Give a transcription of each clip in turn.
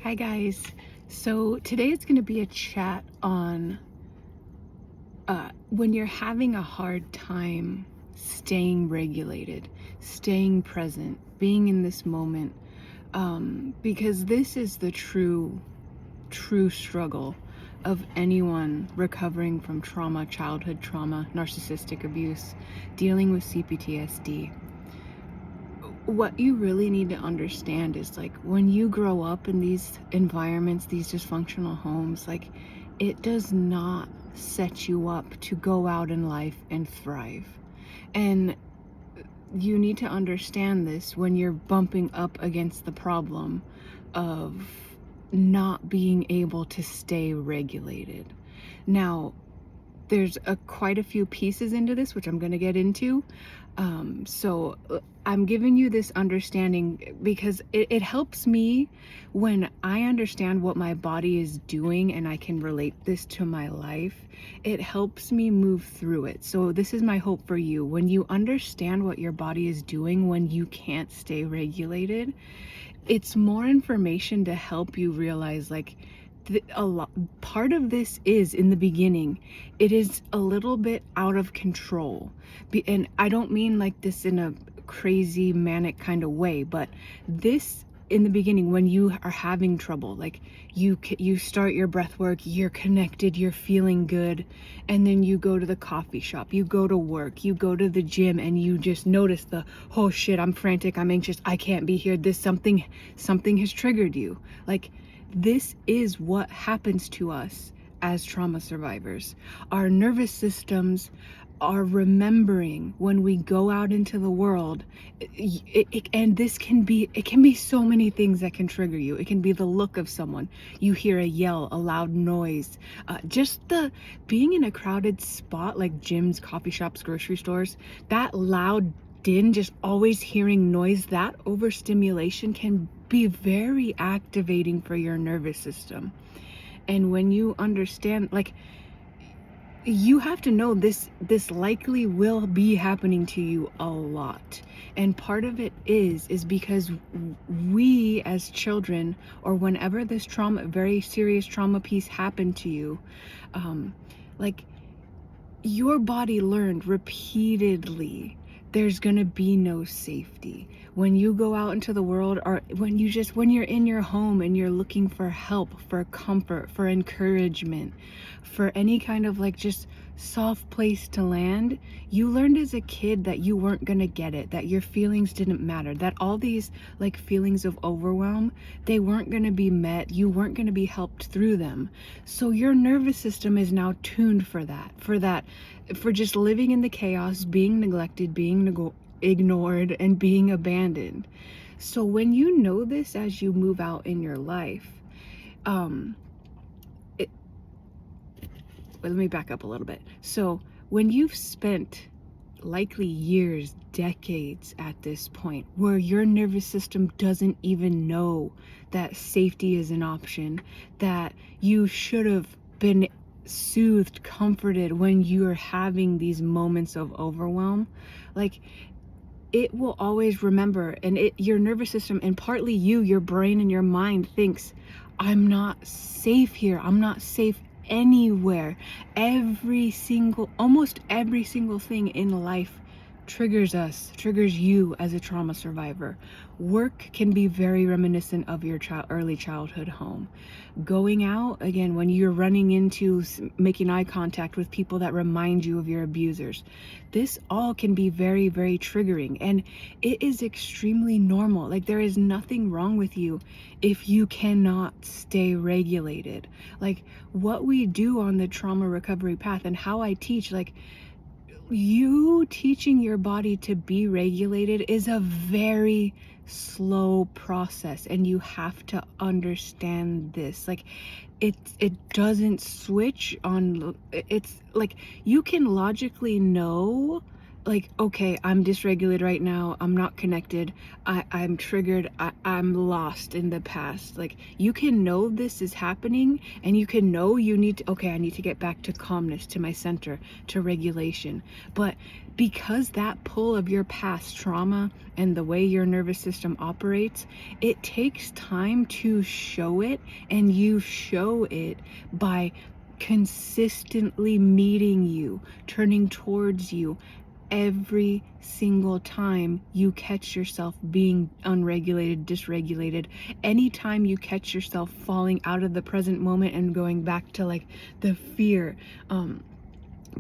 Hi guys. So today it's going to be a chat on when you're having a hard time staying regulated, staying present, being in this moment, because this is the true struggle of anyone recovering from trauma, childhood trauma, narcissistic abuse, dealing with CPTSD. What you really need to understand is, like, when you grow up in these environments, these dysfunctional homes, like, it does not set you up to go out in life and thrive. And you need to understand this when you're bumping up against the problem of not being able to stay regulated. Now, there's quite a few pieces into this, which I'm going to get into. So I'm giving you this understanding because it helps me when I understand what my body is doing and I can relate this to my life. It helps me move through it. So this is my hope for you. When you understand what your body is doing when you can't stay regulated, it's more information to help you realize, like, part of this is, in the beginning, it is a little bit out of control. And I don't mean like this in a crazy manic kind of way, but this, in the beginning, when you are having trouble, like, you start your breath work, you're connected, you're feeling good, and then you go to the coffee shop, you go to work, you go to the gym, and you just notice oh shit, I'm frantic, I'm anxious, I can't be here, this something has triggered you. Like, this is what happens to us as trauma survivors. Our nervous systems are remembering when we go out into the world. And it can be so many things that can trigger you. It can be the look of someone. You hear a yell, a loud noise, just the being in a crowded spot like gyms, coffee shops, grocery stores, that loud din, just always hearing noise, that overstimulation can be very activating for your nervous system. And when you understand, like, you have to know this likely will be happening to you a lot. And part of it is because we as children, or whenever this trauma, very serious trauma piece happened to you, like, your body learned repeatedly there's gonna be no safety when you go out into the world, or when you're in your home and you're looking for help, for comfort, for encouragement, for any kind of, like, just soft place to land. You learned as a kid that you weren't gonna get it, that your feelings didn't matter, that all these, like, feelings of overwhelm, they weren't gonna be met, you weren't gonna be helped through them. So your nervous system is now tuned for for just living in the chaos, being neglected, being ignored, and being abandoned. So when you know this as you move out in your life, let me back up a little bit. So when you've spent likely years, decades at this point, where your nervous system doesn't even know that safety is an option, that you should have been soothed, comforted when you're having these moments of overwhelm, like, it will always remember. And your nervous system, and partly your brain and your mind, thinks, I'm not safe here, I'm not safe anywhere. Almost every single thing in life triggers you as a trauma survivor. Work can be very reminiscent of your early childhood home. Going out, again, when you're running into, making eye contact with people that remind you of your abusers, this all can be very, very triggering, and it is extremely normal. Like, there is nothing wrong with you if you cannot stay regulated. Like, what we do on the trauma recovery path, and how I teach, like, you teaching your body to be regulated is a very slow process, and you have to understand this. Like, it doesn't switch on. It's like, you can logically know like, okay, I'm dysregulated right now, I'm not connected, I'm triggered, I'm lost in the past. Like, you can know this is happening, and you can know you need to, okay, I need to get back to calmness, to my center, to regulation. But because that pull of your past trauma and the way your nervous system operates, it takes time to show it, and you show it by consistently meeting you, turning towards you, every single time you catch yourself being unregulated, dysregulated, anytime you catch yourself falling out of the present moment and going back to like the fear,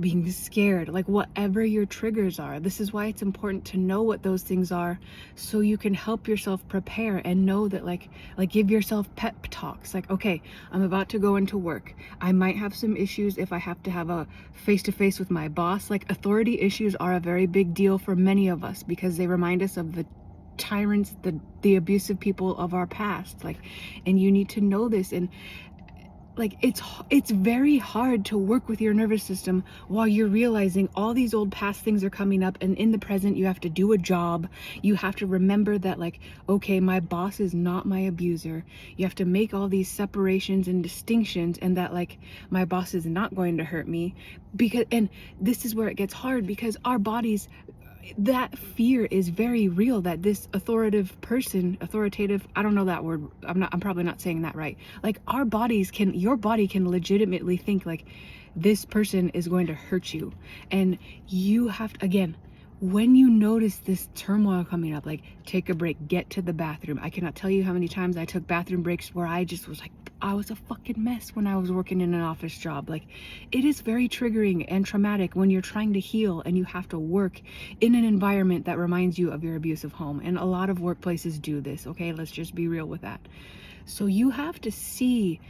being scared, like whatever your triggers are. This is why it's important to know what those things are, so you can help yourself prepare and know that like give yourself pep talks, like, okay, I'm about to go into work, I might have some issues if I have to have a face-to-face with my boss. Like, authority issues are a very big deal for many of us because they remind us of the tyrants, the abusive people of our past. Like, and you need to know this. And like, it's very hard to work with your nervous system while you're realizing all these old past things are coming up, and in the present you have to do a job. You have to remember that, like, okay, my boss is not my abuser. You have to make all these separations and distinctions, and that, like, my boss is not going to hurt me. Because, and this is where it gets hard, because our bodies, that fear is very real, that this authoritative, I don't know that word, I'm probably not saying that right. Like, your body can legitimately think like this person is going to hurt you. And you have to, again, when you notice this turmoil coming up, like, take a break, get to the bathroom. I cannot tell you how many times I took bathroom breaks where I just was like, I was a fucking mess when I was working in an office job. Like, it is very triggering and traumatic when you're trying to heal and you have to work in an environment that reminds you of your abusive home. And a lot of workplaces do this, okay? Let's just be real with that. So you have to see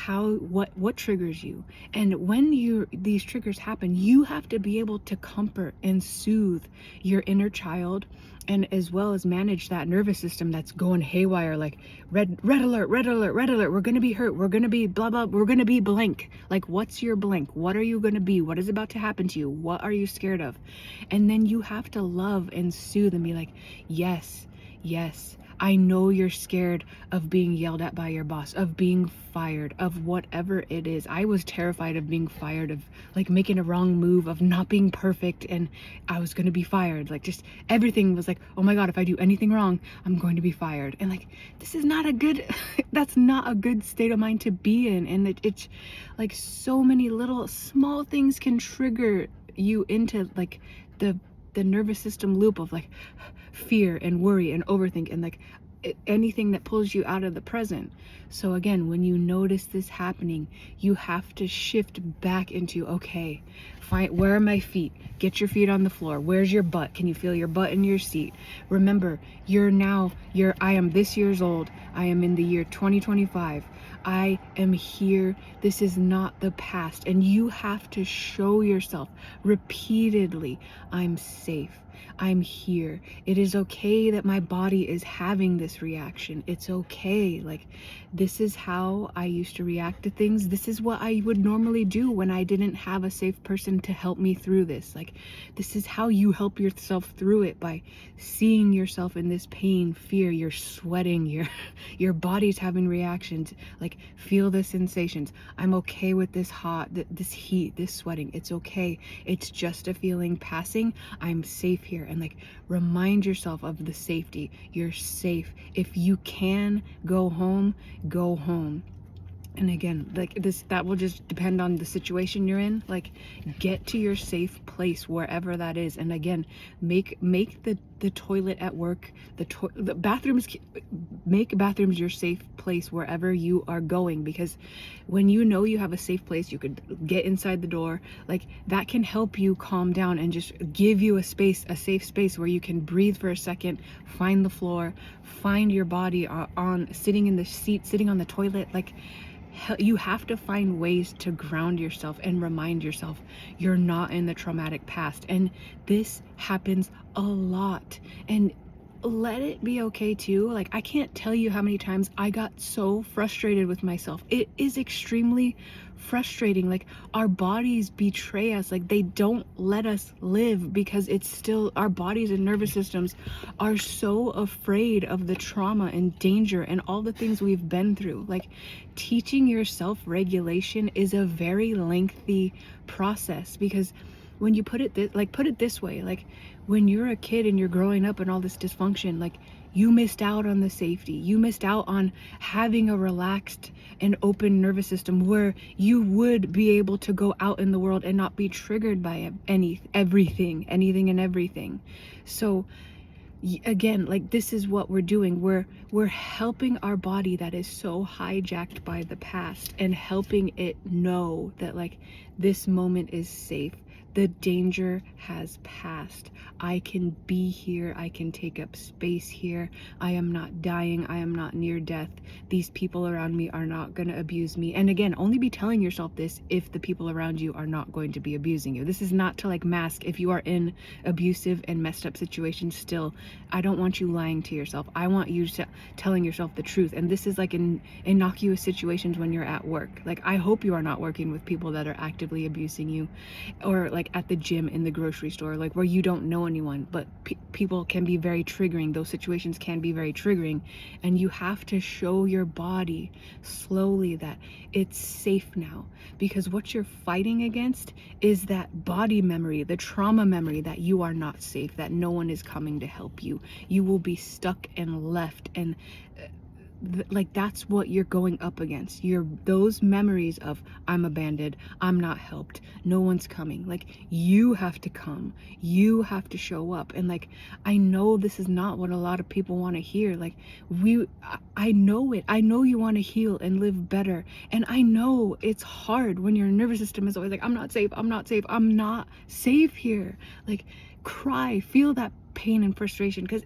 what triggers you, and when these triggers happen, you have to be able to comfort and soothe your inner child, and as well as manage that nervous system that's going haywire, like red alert, red alert, red alert, we're gonna be hurt, we're gonna be blah blah, we're gonna be blank. Like, what's your blank? What are you gonna be? What is about to happen to you? What are you scared of? And then you have to love and soothe and be like, yes, I know you're scared of being yelled at by your boss, of being fired, of whatever it is. I was terrified of being fired, of like making a wrong move, of not being perfect, and I was going to be fired. Like, just everything was like, oh my God, if I do anything wrong, I'm going to be fired. And like, this is not a good, that's not a good state of mind to be in. And it's like, so many little small things can trigger you into like the nervous system loop of like fear and worry and overthink, and like anything that pulls you out of the present. So again, when you notice this happening, you have to shift back into, okay, find, where are my feet? Get your feet on the floor. Where's your butt? Can you feel your butt in your seat? Remember, I am this years old. I am in the year 2025. I am here. This is not the past. And you have to show yourself repeatedly, I'm safe. I'm here. It is okay that my body is having this reaction. It's okay. Like, this is how I used to react to things. This is what I would normally do when I didn't have a safe person to help me through this. Like, this is how you help yourself through it, by seeing yourself in this pain, fear, you're sweating, your body's having reactions. Like, feel the sensations. I'm okay with this this heat, this sweating. It's okay. It's just a feeling passing. I'm safe here. And like, remind yourself of the safety. You're safe. If you can go home, go home. And again, like this, that will just depend on the situation you're in. Like, get to your safe place wherever that is. And again, make the toilet at work, the bathrooms, make bathrooms your safe place wherever you are going. Because when you know you have a safe place, you could get inside the door, like that can help you calm down and just give you a safe space where you can breathe for a second, find the floor, find your body on sitting in the seat, sitting on the toilet. Like, you have to find ways to ground yourself and remind yourself you're not in the traumatic past. And this happens a lot. And let it be okay too. Like, I can't tell you how many times I got so frustrated with myself. It is extremely frustrating. Like, our bodies betray us. Like, they don't let us live because it's still, our bodies and nervous systems are so afraid of the trauma and danger and all the things we've been through. Like, teaching yourself regulation is a very lengthy process, because when you put it this way, like, when you're a kid and you're growing up and all this dysfunction, like, you missed out on the safety. You missed out on having a relaxed and open nervous system where you would be able to go out in the world and not be triggered by anything and everything. So again, like, this is what we're doing. We're helping our body that is so hijacked by the past and helping it know that, like, this moment is safe. The danger has passed. I can be here. I can take up space here. I am not dying. I am not near death. These people around me are not going to abuse me. And again, only be telling yourself this if the people around you are not going to be abusing you. This is not to, like, mask if you are in abusive and messed up situations still. I don't want you lying to yourself. I want you telling yourself the truth. And this is like in innocuous situations when you're at work. Like, I hope you are not working with people that are actively abusing you, or like at the gym, in the grocery store, like where you don't know anyone, but people can be very triggering. Those situations can be very triggering, and you have to show your body slowly that it's safe now, because what you're fighting against is that body memory, the trauma memory that you are not safe, that no one is coming to help you. You will be stuck and left, and like, that's what you're going up against. Those memories of, I'm abandoned, I'm not helped, no one's coming. Like, you have to come, you have to show up. And like, I know this is not what a lot of people want to hear. Like, I know it. I know you want to heal and live better, and I know it's hard when your nervous system is always like, I'm not safe, I'm not safe, I'm not safe here. Like, cry, feel that pain and frustration, because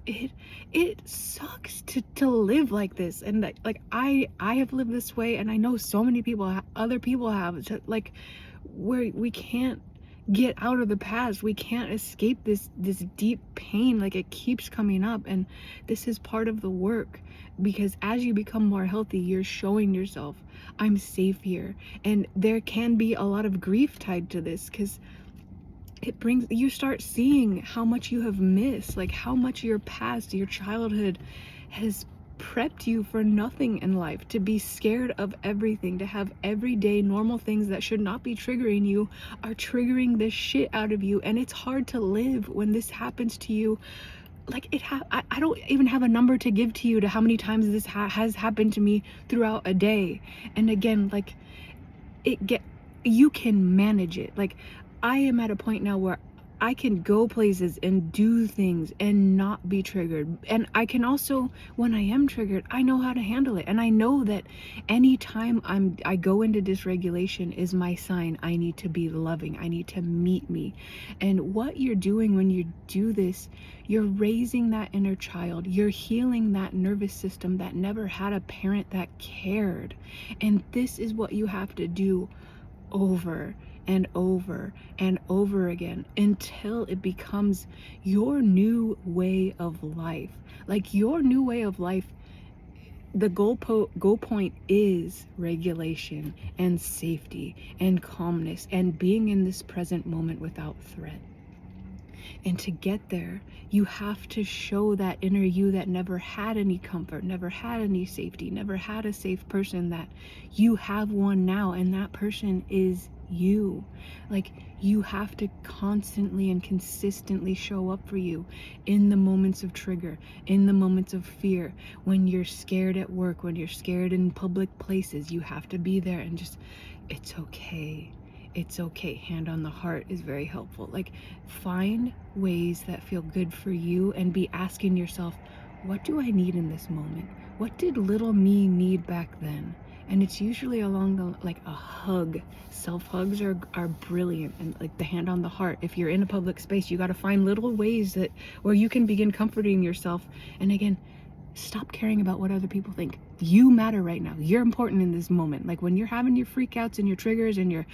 it sucks to live like this. And like, I have lived this way, and I know so many people, other people have, like, where we can't get out of the past. We can't escape this deep pain. Like, it keeps coming up, and this is part of the work, because as you become more healthy, you're showing yourself, I'm safe here. And there can be a lot of grief tied to this, because you start seeing how much you have missed, like how much your past, your childhood has prepped you for nothing in life, to be scared of everything, to have everyday normal things that should not be triggering you are triggering the shit out of you. And it's hard to live when this happens to you. Like, I don't even have a number to give to you to how many times this has happened to me throughout a day. And again, like, you can manage it. Like, I am at a point now where I can go places and do things and not be triggered. And I can also, when I am triggered, I know how to handle it. And I know that anytime I go into dysregulation is my sign. I need to be loving. I need to meet me. And what you're doing when you do this, you're raising that inner child. You're healing that nervous system that never had a parent that cared. And this is what you have to do over and over and over again until it becomes your new way of life. Like, your new way of life, the goal point is regulation and safety and calmness and being in this present moment without threat. And to get there, you have to show that inner you that never had any comfort, never had any safety, never had a safe person, that you have one now, and that person is you. Like, you have to constantly and consistently show up for you in the moments of trigger, in the moments of fear, when you're scared at work, when you're scared in public places. You have to be there and just, it's okay. It's okay. Hand on the heart is very helpful. Like, find ways that feel good for you and be asking yourself, what do I need in this moment? What did little me need back then? And it's usually along the, like, a hug. Self hugs are brilliant. And like the hand on the heart, if you're in a public space, you got to find little ways where you can begin comforting yourself. And again, Stop caring about what other people think. You matter right now. You're important in this moment. Like when you're having your freakouts and your triggers and your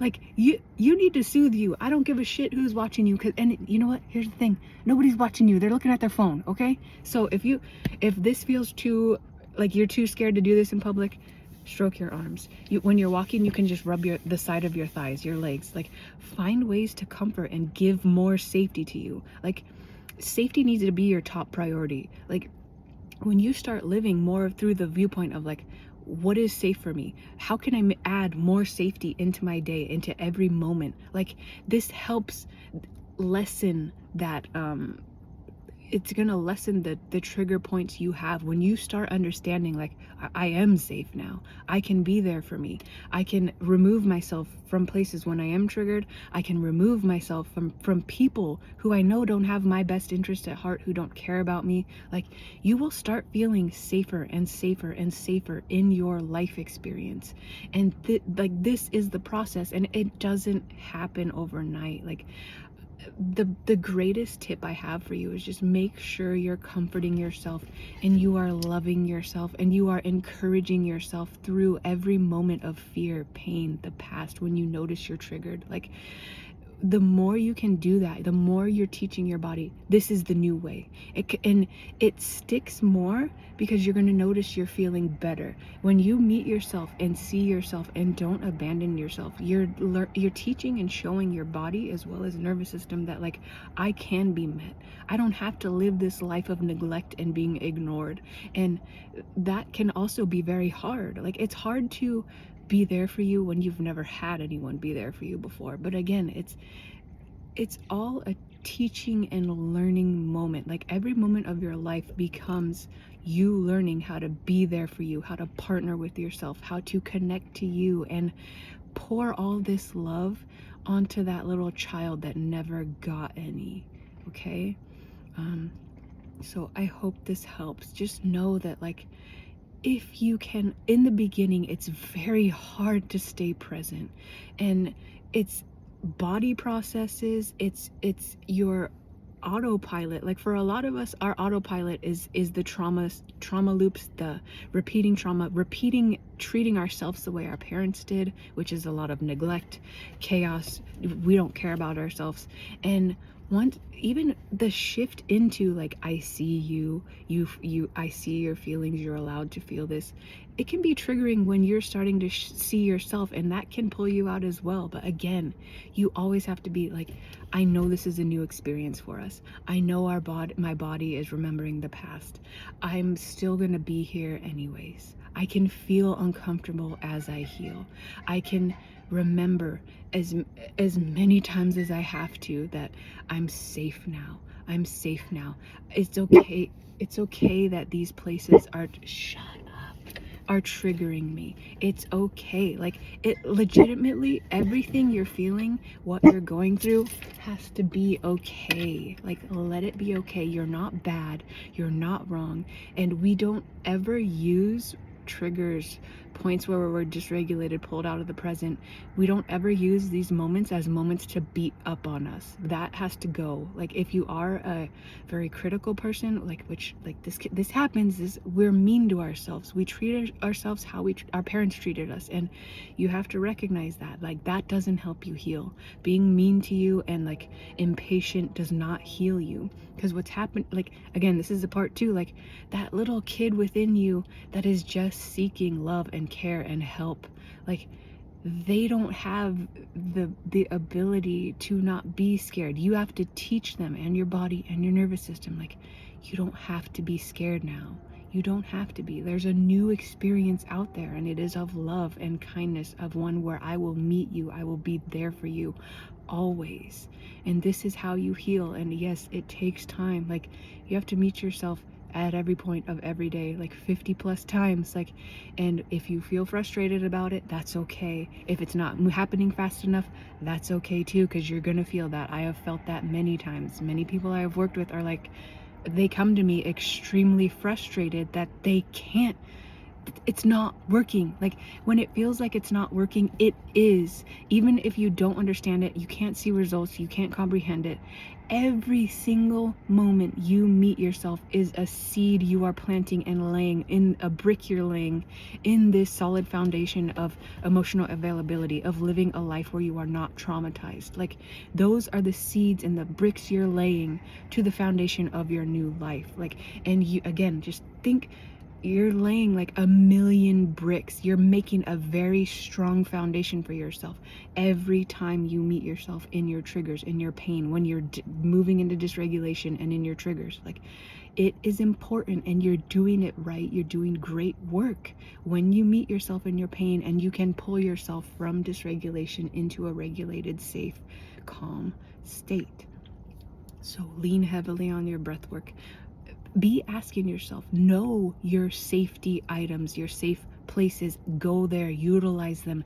like you need to soothe you. I don't give a shit who's watching you, and you know what? Here's the thing. Nobody's watching you. They're looking at their phone, okay? So if this feels too like you're too scared to do this in public, stroke your arms. When you're walking, you can just rub the side of your thighs, your legs. Like find ways to comfort and give more safety to you. Like safety needs to be your top priority. Like when you start living more through the viewpoint of like, what is safe for me? How can I add more safety into my day, into every moment? Like this helps lessen that it's gonna lessen the trigger points you have when you start understanding like I am safe now. I can be there for me. I can remove myself from places when I am triggered. I can remove myself from people who I know don't have my best interest at heart, who don't care about me. Like you will start feeling safer and safer and safer in your life experience. And like this is the process, and it doesn't happen overnight. Like the greatest tip I have for you is just make sure you're comforting yourself and you are loving yourself and you are encouraging yourself through every moment of fear, pain, the past, when you notice you're triggered. Like the more you can do that, the more you're teaching your body this is the new way. And it sticks more because you're going to notice you're feeling better when you meet yourself and see yourself and don't abandon yourself. You're teaching and showing your body as well as nervous system that like I can be met. I don't have to live this life of neglect and being ignored. And that can also be very hard. Like it's hard to be there for you when you've never had anyone be there for you before. But again, it's all a teaching and learning moment. Like every moment of your life becomes you learning how to be there for you, how to partner with yourself, how to connect to you and pour all this love onto that little child that never got any. Okay? So I hope this helps. Just know that like if you can, in the beginning, it's very hard to stay present, and it's body processes, it's your autopilot. Like for a lot of us, our autopilot is the trauma loops, the repeating trauma, treating ourselves the way our parents did, which is a lot of neglect, chaos. We don't care about ourselves. And once even the shift into like I see you, I see your feelings, you're allowed to feel this, it can be triggering when you're starting to see yourself, and that can pull you out as well. But again, you always have to be like, I know this is a new experience for us. I know my body is remembering the past. I'm still gonna be here anyways. I can feel uncomfortable as I heal. I can remember as many times as I have to that I'm safe now. I'm safe now. It's okay. It's okay that these places are triggering me. It's okay. Like it legitimately, everything you're feeling, what you're going through has to be okay. Like let it be okay. You're not bad. You're not wrong. And we don't ever use triggers, points where we're dysregulated, pulled out of the present. We don't ever use these moments as moments to beat up on us. That has to go. Like if you are a very critical person, like which like this happens, is we're mean to ourselves. We treat ourselves how our parents treated us, and you have to recognize that. Like that doesn't help you heal. Being mean to you and like impatient does not heal you, because what's happened, like again, this is the part too, like that little kid within you that is just seeking love and care and help, like they don't have the ability to not be scared. You have to teach them, and your body and your nervous system, like you don't have to be scared now. You don't have to be. There's a new experience out there, and it is of love and kindness, of one where I will meet you, I will be there for you always. And this is how you heal. And yes, it takes time. Like you have to meet yourself at every point of every day, like 50 plus times. Like, and if you feel frustrated about it, that's okay. If it's not happening fast enough, that's okay too, because you're gonna feel that. I have felt that many times. Many people I have worked with are like, they come to me extremely frustrated that they can't it's not working. Like when it feels like it's not working, it is. Even if you don't understand it, you can't see results, you can't comprehend it. Every single moment you meet yourself is a seed you are planting and laying, in a brick you're laying in this solid foundation of emotional availability, of living a life where you are not traumatized. Like those are the seeds and the bricks you're laying to the foundation of your new life. Like, and you, again, just think, you're laying like a million bricks. You're making a very strong foundation for yourself every time you meet yourself in your triggers, in your pain, when you're moving into dysregulation and in your triggers. Like, it is important, and you're doing it right. You're doing great work when you meet yourself in your pain, and you can pull yourself from dysregulation into a regulated, safe, calm state. So lean heavily on your breath work. Be asking yourself, know your safety items, your safe places, go there, utilize them.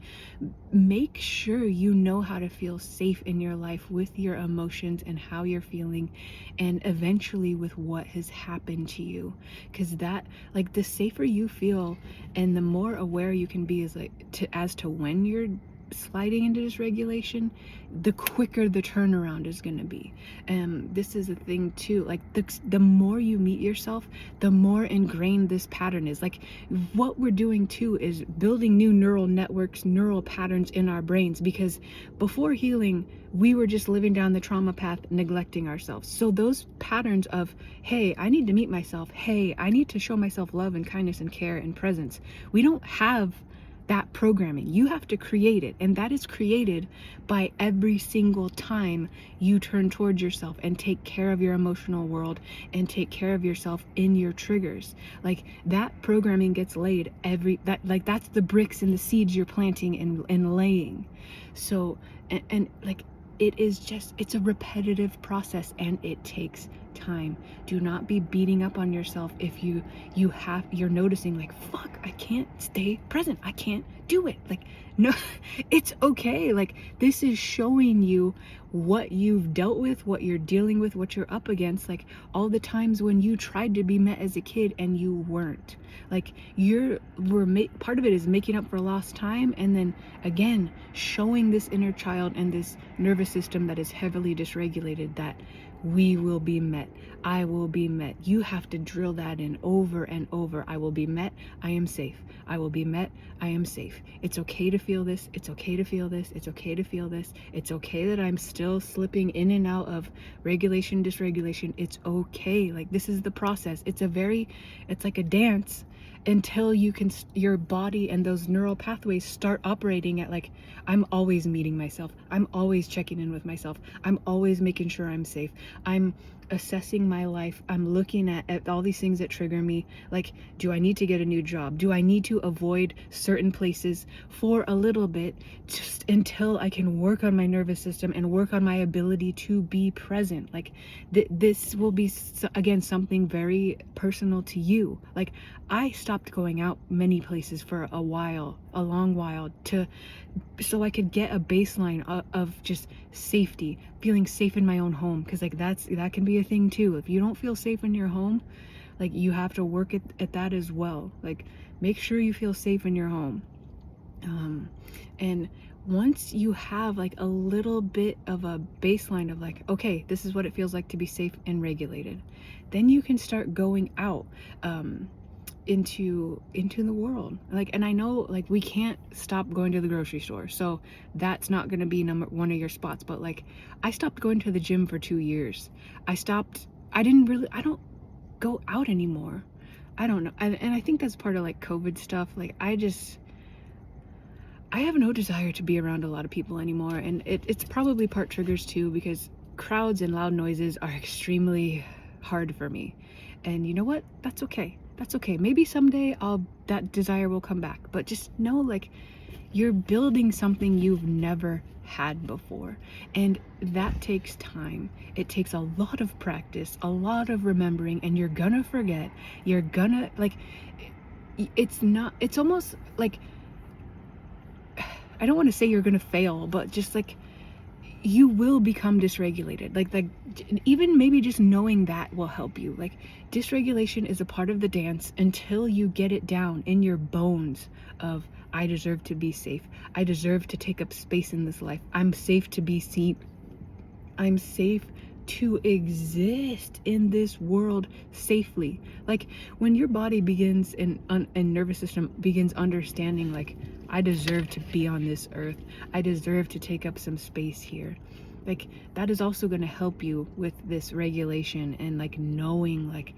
Make sure you know how to feel safe in your life with your emotions and how you're feeling, and eventually with what has happened to you. Because that, like, the safer you feel and the more aware you can be as to when you're sliding into dysregulation, the quicker the turnaround is going to be. This is a thing too, like the more you meet yourself, the more ingrained this pattern is. Like what we're doing too is building new neural networks, neural patterns in our brains, because before healing we were just living down the trauma path, neglecting ourselves. So those patterns of, hey, I need to meet myself, hey, I need to show myself love and kindness and care and presence, we don't have that programming. You have to create it, and that is created by every single time you turn towards yourself and take care of your emotional world and take care of yourself in your triggers. Like that programming gets laid that's the bricks and the seeds you're planting and laying. So and like it's a repetitive process, and it takes time. Do not be beating up on yourself if you're noticing like, fuck, I can't stay present, I can't do it. Like, no, it's okay. Like, this is showing you what you've dealt with, what you're dealing with, what you're up against, like all the times when you tried to be met as a kid and you weren't. Like part of it is making up for lost time, and then again showing this inner child and this nervous system that is heavily dysregulated that we will be met. I will be met. You have to drill that in over and over. I will be met. I am safe. I will be met. I am safe. It's okay to feel this. It's okay to feel this. It's okay to feel this. It's okay that I'm still slipping in and out of regulation, dysregulation. It's okay. Like, this is the process. It's like a dance until your body and those neural pathways start operating at like, I'm always meeting myself, I'm always checking in with myself, I'm always making sure I'm safe, I'm assessing my life, I'm looking at all these things that trigger me. Like, do I need to get a new job? Do I need to avoid certain places for a little bit, just until I can work on my nervous system and work on my ability to be present? Like, this will be again something very personal to you. Like, I stopped going out many places for a long while, so I could get a baseline of just safety, feeling safe in my own home. Because like that can be a thing too. If you don't feel safe in your home, like you have to work at that as well. Like, make sure you feel safe in your home. And once you have like a little bit of a baseline of like, okay, this is what it feels like to be safe and regulated, then you can start going out into the world. Like, and I know like we can't stop going to the grocery store, so that's not going to be one of your spots, but like I stopped going to the gym for 2 years. I don't go out anymore. I don't know. And I think that's part of like COVID stuff. Like, I have no desire to be around a lot of people anymore, and it's probably part triggers too, because crowds and loud noises are extremely hard for me. And you know what? That's okay. That's okay. Maybe someday that desire will come back. But just know, like, you're building something you've never had before. And that takes time. It takes a lot of practice, a lot of remembering, and you're gonna forget. You're gonna, like, it's almost like, I don't want to say you're gonna fail, but just like, you will become dysregulated. Like even maybe just knowing that will help you. Like, dysregulation is a part of the dance until you get it down in your bones of, I deserve to be safe. I deserve to take up space in this life. I'm safe to be seen. I'm safe to exist in this world safely. Like, when your body begins and nervous system begins understanding, like, I deserve to be on this earth, I deserve to take up some space here, like, that is also going to help you with this regulation and like knowing, like,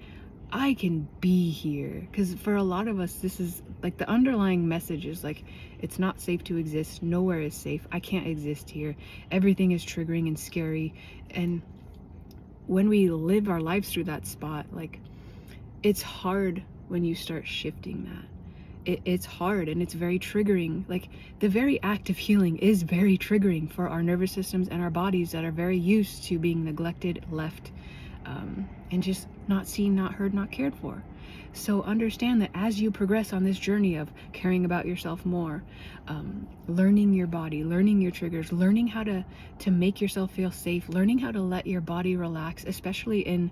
I can be here. Because for a lot of us, this is like the underlying message is like, it's not safe to exist. Nowhere is safe. I can't exist here. Everything is triggering and scary. And when we live our lives through that spot, like, it's hard when you start shifting that. It's hard and it's very triggering. Like, the very act of healing is very triggering for our nervous systems and our bodies that are very used to being neglected, left, and just not seen, not heard, not cared for. So understand that as you progress on this journey of caring about yourself more, learning your body, learning your triggers, learning how to make yourself feel safe, learning how to let your body relax, especially in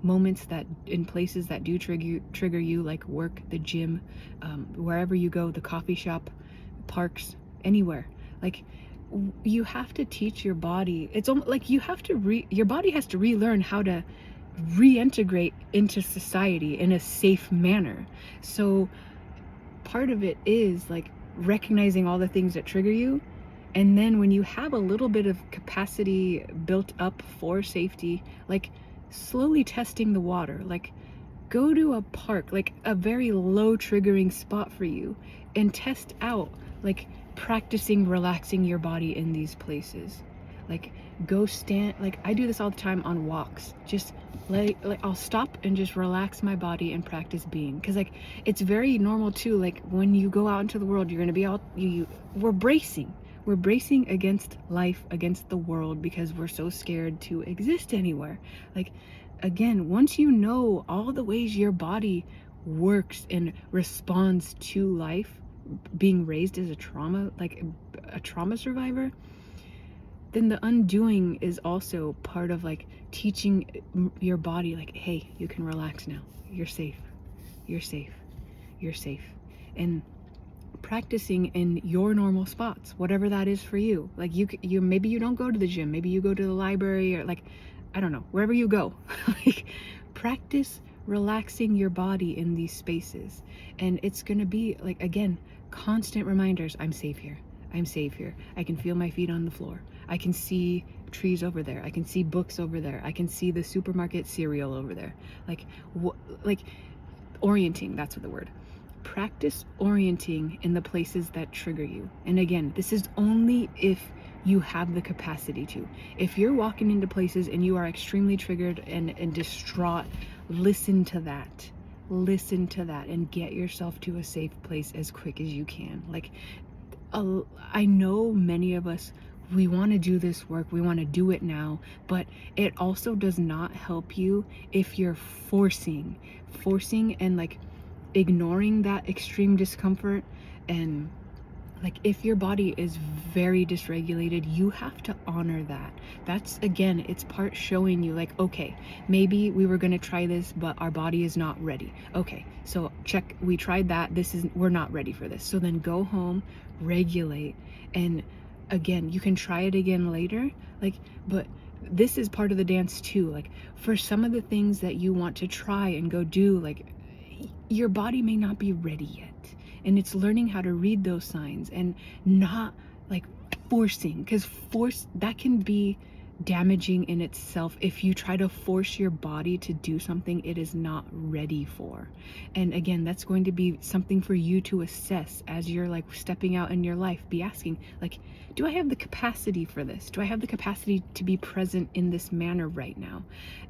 moments that, in places that do trigger you, like work, the gym, wherever you go, the coffee shop, parks, anywhere. Like, you have to teach your body. It's almost like you have to your body has to relearn how to reintegrate into society in a safe manner. So part of it is like recognizing all the things that trigger you, and then when you have a little bit of capacity built up for safety, like slowly testing the water. Like, go to a park, like a very low triggering spot for you, and test out, like, practicing relaxing your body in these places. Like, go stand, like, I do this all the time on walks. Just like I'll stop and just relax my body and practice being, because like, it's very normal too. Like, when you go out into the world, you're going to be all we're bracing against life, against the world, because we're so scared to exist anywhere. Like, again, once you know all the ways your body works and responds to life, being raised as a trauma, like a trauma survivor, then the undoing is also part of like teaching your body, like, hey, you can relax now. You're safe. You're safe. You're safe. And practicing in your normal spots, whatever that is for you. Like, you maybe you don't go to the gym, maybe you go to the library, or like, I don't know, wherever you go. Like, practice relaxing your body in these spaces. And it's gonna be like, again, constant reminders. I'm safe here. I'm safe here. I can feel my feet on the floor. I can see trees over there. I can see books over there. I can see the supermarket cereal over there. Like, like orienting, that's what the word. Practice orienting in the places that trigger you. And again, this is only if you have the capacity to. If you're walking into places and you are extremely triggered and distraught, listen to that. Listen to that and get yourself to a safe place as quick as you can. Like, I know many of us, we want to do this work, we want to do it now, but it also does not help you if you're forcing and like ignoring that extreme discomfort. And like, if your body is very dysregulated, you have to honor that. That's, again, it's part showing you, like, okay, maybe we were going to try this, but our body is not ready. Okay, so check, we tried that, we're not ready for this. So then go home, regulate, and again, you can try it again later. Like, but this is part of the dance too. Like, for some of the things that you want to try and go do, like, your body may not be ready yet. And it's learning how to read those signs and not like forcing, because force, that can be damaging in itself if you try to force your body to do something it is not ready for. And again, that's going to be something for you to assess as you're like stepping out in your life. Be asking, like, do I have the capacity for this? Do I have the capacity to be present in this manner right now?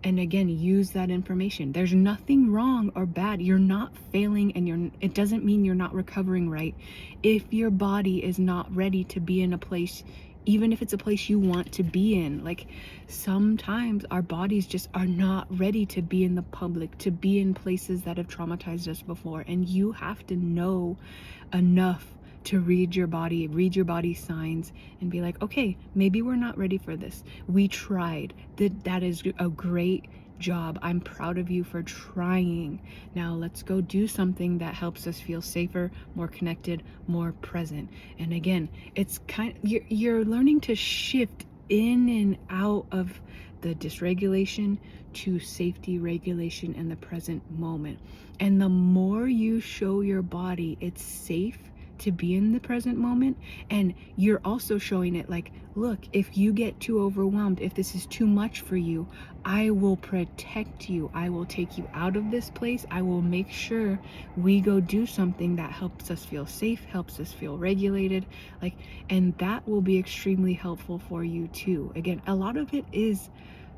And again, use that information. There's nothing wrong or bad. You're not failing, and it doesn't mean you're not recovering right. If your body is not ready to be in a place even if it's a place you want to be in. Like, sometimes our bodies just are not ready to be in the public, to be in places that have traumatized us before. And you have to know enough to read your body signs, and be like, okay, maybe we're not ready for this. We tried. That is a great job. I'm proud of you for trying. Now let's go do something that helps us feel safer, more connected, more present. And again, it's you're learning to shift in and out of the dysregulation to safety, regulation, and the present moment. And the more you show your body it's safe to be in the present moment, and you're also showing it like, look, if you get too overwhelmed, if this is too much for you, I will protect you. I will take you out of this place. I will make sure we go do something that helps us feel safe, helps us feel regulated. Like, and that will be extremely helpful for you too. Again, a lot of it is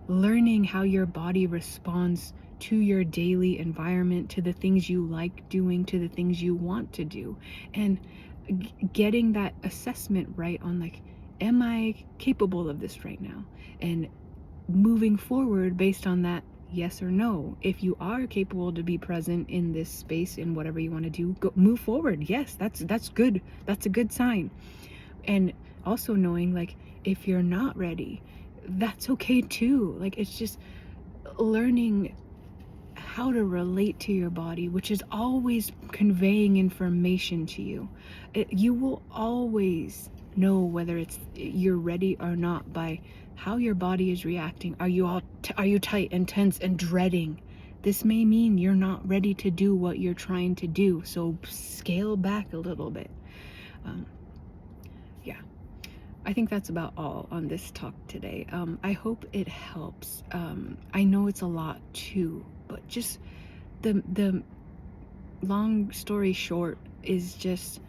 learning how your body responds to your daily environment, to the things you like doing, to the things you want to do, and getting that assessment right on, like, am I capable of this right now? And moving forward based on that, yes or no. If you are capable to be present in this space, in whatever you want to do, go move forward. Yes, that's good. That's a good sign. And also knowing, like, if you're not ready, that's okay too. Like, it's just learning how to relate to your body, which is always conveying information to you. You will always know whether you're ready or not by how your body is reacting. Are you tight and tense and dreading? This may mean you're not ready to do what you're trying to do, so scale back a little bit. Yeah, I think that's about all on this talk today. I hope it helps. I know it's a lot too, but just the long story short is just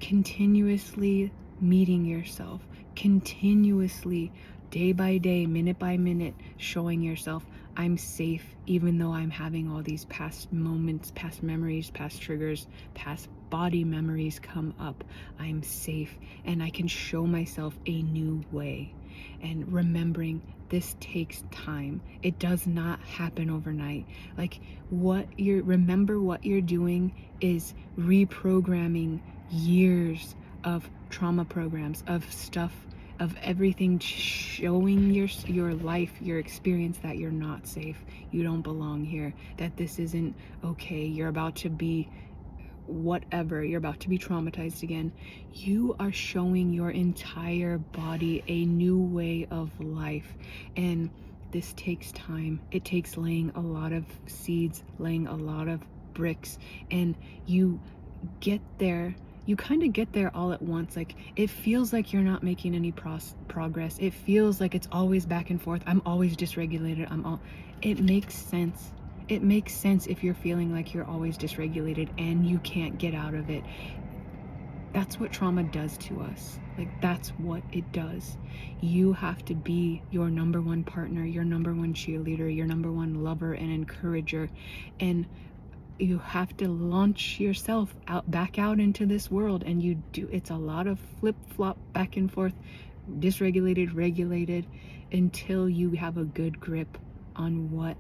continuously meeting yourself, continuously, day by day, minute by minute, showing yourself, I'm safe, even though I'm having all these past moments, past memories, past triggers, past body memories come up. I'm safe, and I can show myself a new way. And remembering this takes time. It does not happen overnight. Like, remember what you're doing is reprogramming years of trauma programs, of stuff, of everything showing your life, your experience, that you're not safe, you don't belong here, that this isn't okay, you're about to be whatever, you're about to be traumatized again. You are showing your entire body a new way of life, and this takes time. It takes laying a lot of seeds, laying a lot of bricks, and you get there. You kind of get there all at once. Like, it feels like you're not making any progress. It feels like it's always back and forth. I'm always dysregulated. It makes sense. It makes sense if you're feeling like you're always dysregulated and you can't get out of it. That's what trauma does to us. Like, that's what it does. You have to be your number one partner, your number one cheerleader, your number one lover and encourager. And you have to launch yourself back out into this world, and it's a lot of flip-flop, back and forth, dysregulated, regulated, until you have a good grip on what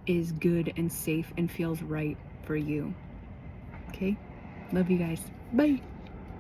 is good and safe and feels right for you. Okay? Love you guys. Bye.